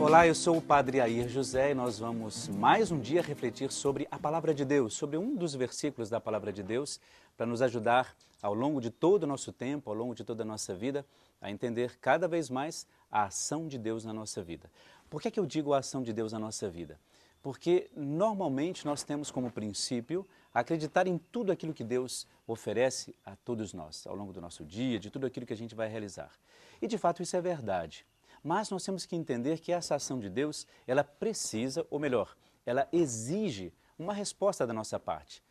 Olá, eu sou o Padre Air José e nós vamos mais um dia refletir sobre a Palavra de Deus, sobre um dos versículos da Palavra de Deus, para nos ajudar ao longo de todo o nosso tempo, ao longo de toda a nossa vida, a entender cada vez mais a ação de Deus na nossa vida. Por que é que eu digo a ação de Deus na nossa vida? Porque normalmente nós temos como princípio acreditar em tudo aquilo que Deus oferece a todos nós, ao longo do nosso dia, de tudo aquilo que a gente vai realizar. E de fato isso é verdade. Mas nós temos que entender que essa ação de Deus, ela precisa, ou melhor, ela exige uma resposta da nossa parte.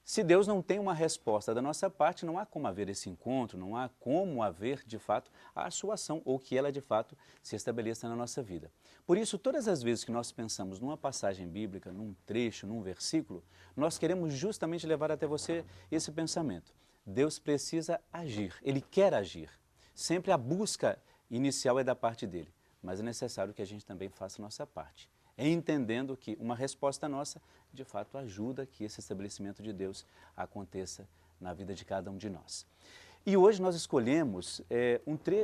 Se Deus não tem uma resposta da nossa parte, não há como haver esse encontro, não há como haver, de fato, a sua ação ou que ela, de fato, se estabeleça na nossa vida. Por isso, todas as vezes que nós pensamos numa passagem bíblica, num trecho, num versículo, nós queremos justamente levar até você esse pensamento. Deus precisa agir, Ele quer agir. Sempre a busca inicial é da parte dele, mas é necessário que a gente também faça a nossa parte, entendendo que uma resposta nossa, de fato, ajuda que esse estabelecimento de Deus aconteça na vida de cada um de nós. E hoje nós escolhemos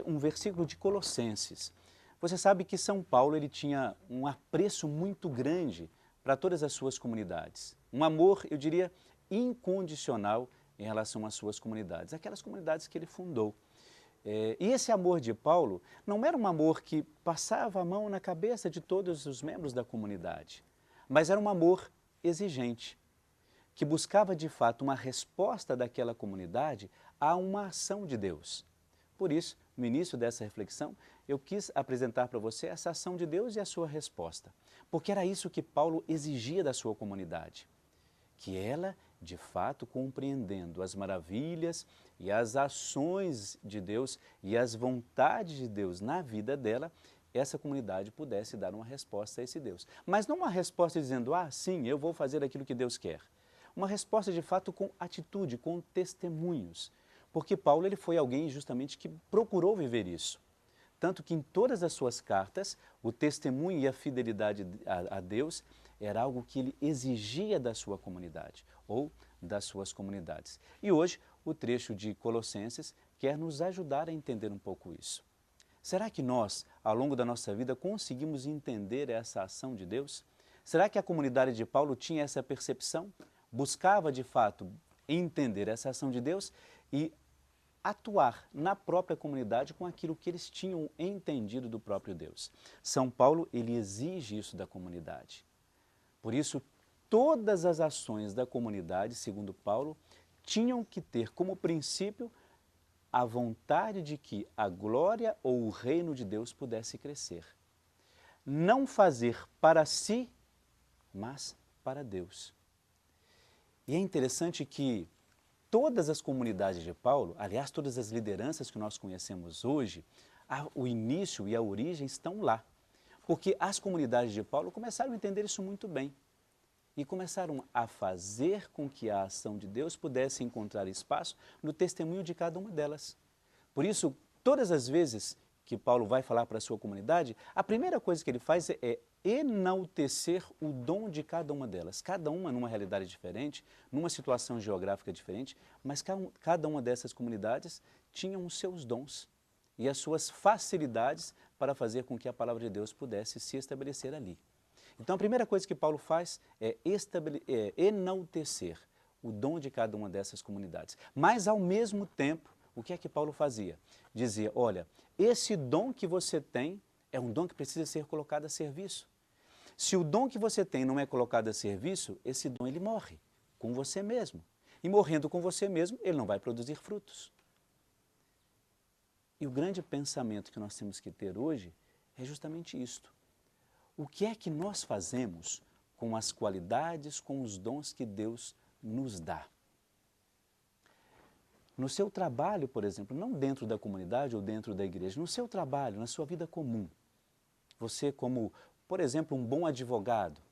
um versículo de Colossenses. Você sabe que São Paulo ele tinha um apreço muito grande para todas as suas comunidades, um amor, eu diria, incondicional em relação às suas comunidades, aquelas comunidades que ele fundou. E esse amor de Paulo não era um amor que passava a mão na cabeça de todos os membros da comunidade, mas era um amor exigente, que buscava de fato uma resposta daquela comunidade a uma ação de Deus. Por isso, no início dessa reflexão, eu quis apresentar para você essa ação de Deus e a sua resposta, porque era isso que Paulo exigia da sua comunidade, que ela, de fato, compreendendo as maravilhas e as ações de Deus e as vontades de Deus na vida dela, essa comunidade pudesse dar uma resposta a esse Deus. Mas não uma resposta dizendo, sim, eu vou fazer aquilo que Deus quer. Uma resposta, de fato, com atitude, com testemunhos. Porque Paulo ele foi alguém justamente que procurou viver isso. Tanto que em todas as suas cartas, o testemunho e a fidelidade a Deus era algo que ele exigia da sua comunidade ou das suas comunidades. E hoje, o trecho de Colossenses quer nos ajudar a entender um pouco isso. Será que nós, ao longo da nossa vida, conseguimos entender essa ação de Deus? Será que a comunidade de Paulo tinha essa percepção? Buscava, de fato, entender essa ação de Deus e atuar na própria comunidade com aquilo que eles tinham entendido do próprio Deus. São Paulo, ele exige isso da comunidade. Por isso, todas as ações da comunidade, segundo Paulo, tinham que ter como princípio a vontade de que a glória ou o reino de Deus pudesse crescer. Não fazer para si, mas para Deus. E é interessante que todas as comunidades de Paulo, aliás, todas as lideranças que nós conhecemos hoje, o início e a origem estão lá. Porque as comunidades de Paulo começaram a entender isso muito bem. E começaram a fazer com que a ação de Deus pudesse encontrar espaço no testemunho de cada uma delas. Por isso, todas as vezes que Paulo vai falar para a sua comunidade, a primeira coisa que ele faz é enaltecer o dom de cada uma delas. Cada uma numa realidade diferente, numa situação geográfica diferente, mas cada uma dessas comunidades tinham os seus dons e as suas facilidades para fazer com que a palavra de Deus pudesse se estabelecer ali. Então, a primeira coisa que Paulo faz é enaltecer o dom de cada uma dessas comunidades. Mas, ao mesmo tempo, o que é que Paulo fazia? Dizia, olha, esse dom que você tem é um dom que precisa ser colocado a serviço. Se o dom que você tem não é colocado a serviço, esse dom ele morre com você mesmo. E morrendo com você mesmo, ele não vai produzir frutos. E o grande pensamento que nós temos que ter hoje é justamente isto. O que é que nós fazemos com as qualidades, com os dons que Deus nos dá? No seu trabalho, por exemplo, não dentro da comunidade ou dentro da igreja, no seu trabalho, na sua vida comum, você como, por exemplo, um bom advogado,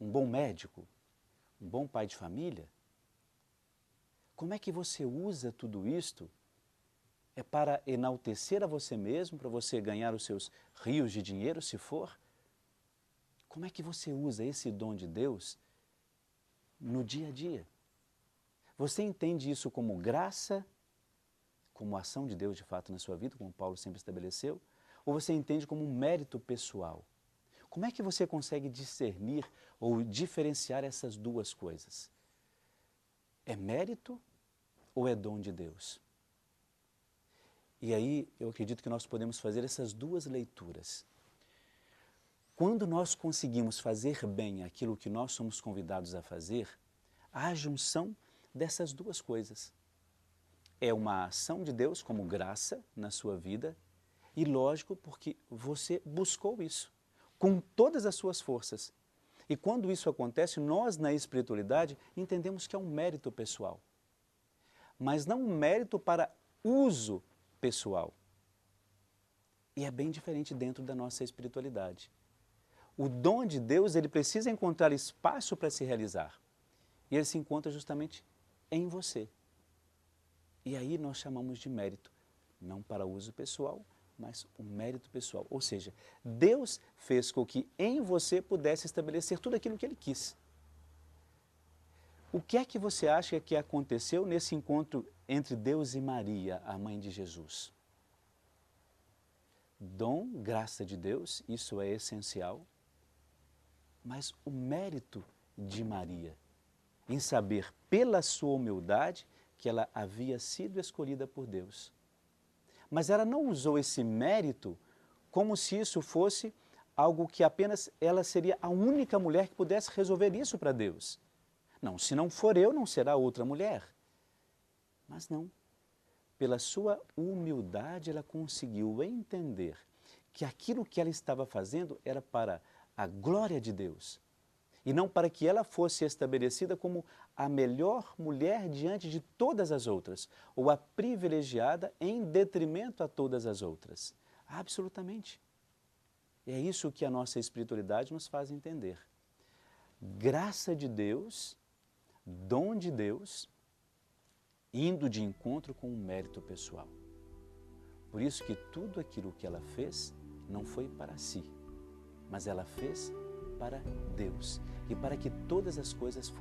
um bom médico, um bom pai de família, como é que você usa tudo isto? É para enaltecer a você mesmo, para você ganhar os seus rios de dinheiro, se for? Como é que você usa esse dom de Deus no dia a dia? Você entende isso como graça, como ação de Deus de fato na sua vida, como Paulo sempre estabeleceu? ou você entende como um mérito pessoal? Como é que você consegue discernir ou diferenciar essas duas coisas? É mérito ou é dom de Deus? E aí eu acredito que nós podemos fazer essas duas leituras. Quando nós conseguimos fazer bem aquilo que nós somos convidados a fazer, há a junção dessas duas coisas. É uma ação de Deus como graça na sua vida e, lógico, porque você buscou isso com todas as suas forças. E quando isso acontece, nós na espiritualidade entendemos que é um mérito pessoal, mas não um mérito para uso pessoal. E é bem diferente dentro da nossa espiritualidade. O dom de Deus, ele precisa encontrar espaço para se realizar. E ele se encontra justamente em você. E aí nós chamamos de mérito, não para uso pessoal, mas o mérito pessoal. Ou seja, Deus fez com que em você pudesse estabelecer tudo aquilo que Ele quis. O que é que você acha que aconteceu nesse encontro entre Deus e Maria, a mãe de Jesus? Dom, graça de Deus, isso é essencial, mas o mérito de Maria, em saber pela sua humildade que ela havia sido escolhida por Deus. Mas ela não usou esse mérito como se isso fosse algo que apenas ela seria a única mulher que pudesse resolver isso para Deus. Não, se não for eu, não será outra mulher. Mas não. Pela sua humildade, ela conseguiu entender que aquilo que ela estava fazendo era para a glória de Deus e não para que ela fosse estabelecida como a melhor mulher diante de todas as outras, ou a privilegiada em detrimento a todas as outras. Absolutamente. É isso que a nossa espiritualidade nos faz entender. Graça de Deus, dom de Deus, indo de encontro com um mérito pessoal. Por isso que tudo aquilo que ela fez não foi para si, mas ela fez para Deus e para que todas as coisas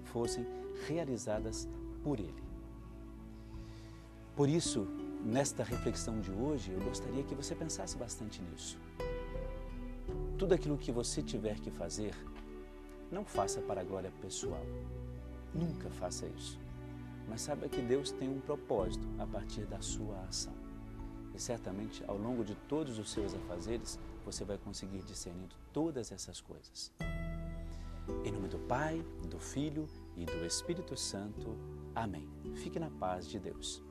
fossem realizadas por Ele. Por isso, nesta reflexão de hoje, eu gostaria que você pensasse bastante nisso. Tudo aquilo que você tiver que fazer, não faça para a glória pessoal. Nunca faça isso. Mas saiba que Deus tem um propósito a partir da sua ação. E certamente, ao longo de todos os seus afazeres, você vai conseguir discernir todas essas coisas. Em nome do Pai, do Filho e do Espírito Santo. Amém. Fique na paz de Deus.